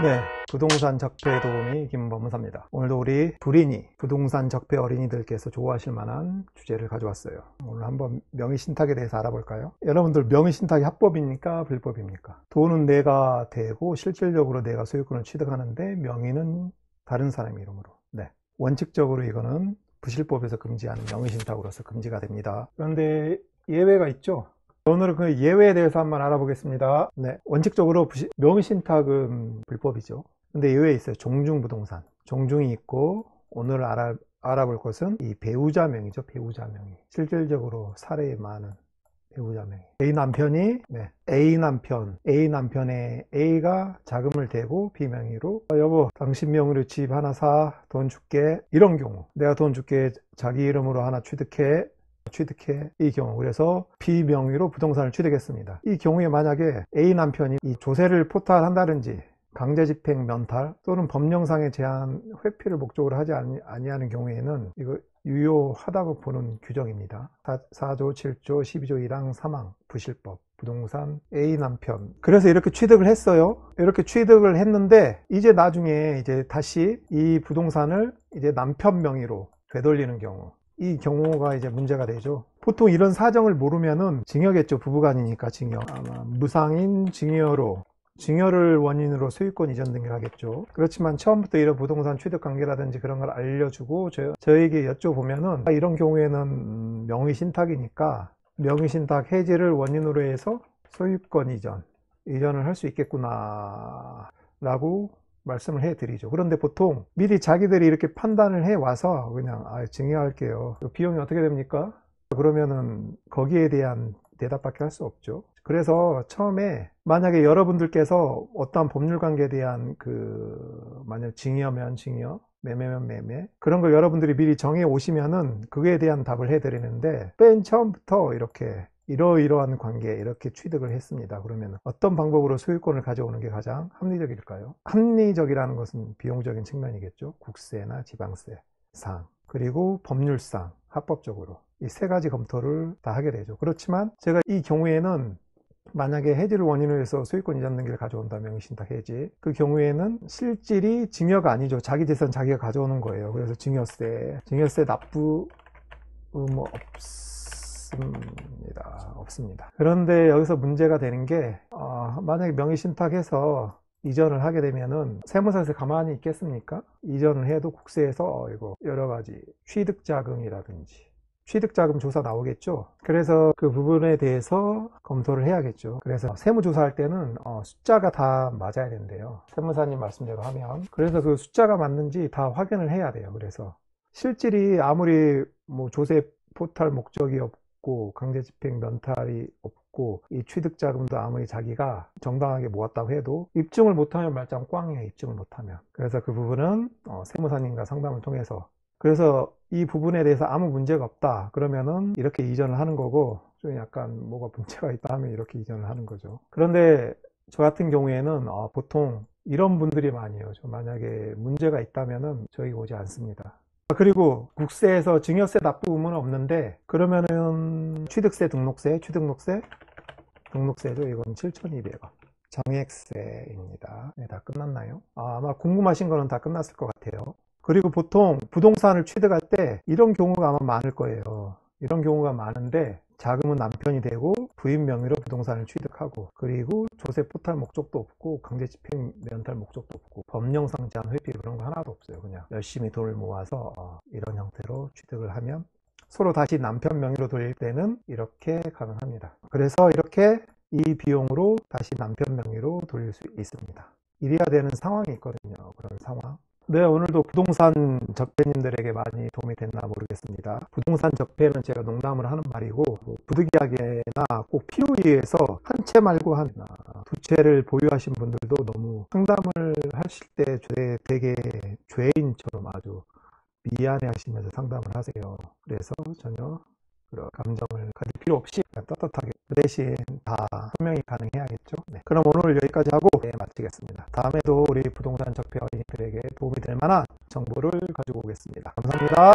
네, 부동산 적폐 도우미 김범사입니다. 오늘도 우리 불인이 부동산 적폐 어린이들께서 좋아하실 만한 주제를 가져왔어요. 오늘 한번 명의신탁에 대해서 알아볼까요? 여러분들 명의신탁이 합법입니까? 불법입니까? 돈은 내가 대고 실질적으로 내가 소유권을 취득하는데 명의는 다른 사람 이름으로. 네, 원칙적으로 이거는 부실법에서 금지하는 명의신탁으로서 금지가 됩니다. 그런데 예외가 있죠. 오늘은 그 예외에 대해서 한번 알아보겠습니다. 네, 원칙적으로 명의신탁은 불법이죠. 근데 예외 있어요. 종중부동산. 종중이 있고 오늘 알아볼 것은 이 배우자 명의죠. 배우자 명의. 실질적으로 사례에 많은 배우자 명의. A 남편이 A 남편의 A가 자금을 대고 B 명의로 여보 당신 명의로 집 하나 사, 돈 줄게. 이런 경우 내가 돈 줄게, 자기 이름으로 하나 취득해 이 경우. 그래서 B 명의로 부동산을 취득했습니다. 이 경우에 만약에 A 남편이 이 조세를 포탈한다든지 강제집행 면탈 또는 법령상의 제한 회피를 목적으로 하지 아니하는 경우에는 이거 유효하다고 보는 규정입니다. 4조 7조 12조 1항 3항 부실법 부동산 A 남편. 그래서 이렇게 취득을 했어요. 이렇게 취득을 했는데 이제 나중에 이제 다시 이 부동산을 이제 남편 명의로 되돌리는 경우, 이 경우가 이제 문제가 되죠. 보통 이런 사정을 모르면은 징여겠죠. 부부간이니까 징여. 아마 무상인 징여를 원인으로 소유권 이전 등기를 하겠죠. 그렇지만 처음부터 이런 부동산 취득 관계라든지 그런 걸 알려주고 저에게 여쭤보면은 이런 경우에는 명의신탁이니까 명의신탁 해지를 원인으로 해서 소유권 이전을 할 수 있겠구나 라고 말씀을 해드리죠. 그런데 보통 미리 자기들이 이렇게 판단을 해 와서 그냥 증여할게요. 비용이 어떻게 됩니까? 그러면은 거기에 대한 대답밖에 할 수 없죠. 그래서 처음에 만약에 여러분들께서 어떠한 법률 관계에 대한 만약 징여면 징여, 매매면 매매, 그런 걸 여러분들이 미리 정해 오시면은 그거에 대한 답을 해드리는데 맨 처음부터 이렇게 이러이러한 관계 이렇게 취득을 했습니다. 그러면 어떤 방법으로 소유권을 가져오는 게 가장 합리적일까요? 합리적이라는 것은 비용적인 측면이겠죠. 국세나 지방세상 그리고 법률상 합법적으로 이 세 가지 검토를 다 하게 되죠. 그렇지만 제가 이 경우에는 만약에 해지를 원인으로 해서 소유권 이전 등기를 가져온다면 명의신탁 해지, 그 경우에는 실질이 증여가 아니죠. 자기 재산 자기가 가져오는 거예요. 그래서 증여세 납부음 없습니다. 그런데 여기서 문제가 되는 게 만약에 명의신탁해서 이전을 하게 되면은 세무사에서 가만히 있겠습니까? 이전을 해도 국세에서 이거 여러 가지 취득자금이라든지 취득자금 조사 나오겠죠. 그래서 그 부분에 대해서 검토를 해야겠죠. 그래서 세무조사할 때는 숫자가 다 맞아야 된대요. 세무사님 말씀대로 하면. 그래서 그 숫자가 맞는지 다 확인을 해야 돼요. 그래서 실질이 아무리 조세 포탈 목적이 없고 강제집행 면탈이 없고 이 취득자금도 아무리 자기가 정당하게 모았다고 해도 입증을 못하면 말짱 꽝이에요. 입증을 못하면. 그래서 그 부분은 세무사님과 상담을 통해서, 그래서 이 부분에 대해서 아무 문제가 없다 그러면은 이렇게 이전을 하는 거고, 좀 약간 뭐가 문제가 있다 하면 이렇게 이전을 하는 거죠. 그런데 저 같은 경우에는 보통 이런 분들이 많이 해요. 만약에 문제가 있다면은 저희 오지 않습니다. 그리고 국세에서 증여세 납부 의무는 없는데 그러면은 취득세 등록세죠. 이건 7,200원 정액세입니다. 네, 다 끝났나요? 아마 궁금하신 거는 다 끝났을 것 같아요. 그리고 보통 부동산을 취득할 때 이런 경우가 아마 많을 거예요. 이런 경우가 많은데 자금은 남편이 되고 부인 명의로 부동산을 취득하고, 그리고 조세 포탈 목적도 없고 강제집행 면탈 목적도 없고 법령상 제한 회피 그런 거 하나도 없어요. 그냥 열심히 돈을 모아서 이런 형태로 취득을 하면 서로 다시 남편 명의로 돌릴 때는 이렇게 가능합니다. 그래서 이렇게 이 비용으로 다시 남편 명의로 돌릴 수 있습니다. 이래야 되는 상황이 있거든요. 그런 상황. 네, 오늘도 부동산 적폐님들에게 많이 도움이 됐나 모르겠습니다. 부동산 적폐는 제가 농담을 하는 말이고, 부득이하게나 꼭 필요에 의해서 한 채 말고 한 두 채를 보유하신 분들도 너무 상담을 하실 때 되게 죄인처럼 아주 미안해 하시면서 상담을 하세요. 그래서 전혀 그런 감정을 가질 필요 없이 그냥 떳떳하게, 그 대신 다 소명이 가능해야겠죠. 네. 그럼 오늘 여기까지 하고 마치겠습니다. 다음에도 우리 부동산 적폐 어린이들에게 도움이 될 만한 정보를 가지고 오겠습니다. 감사합니다.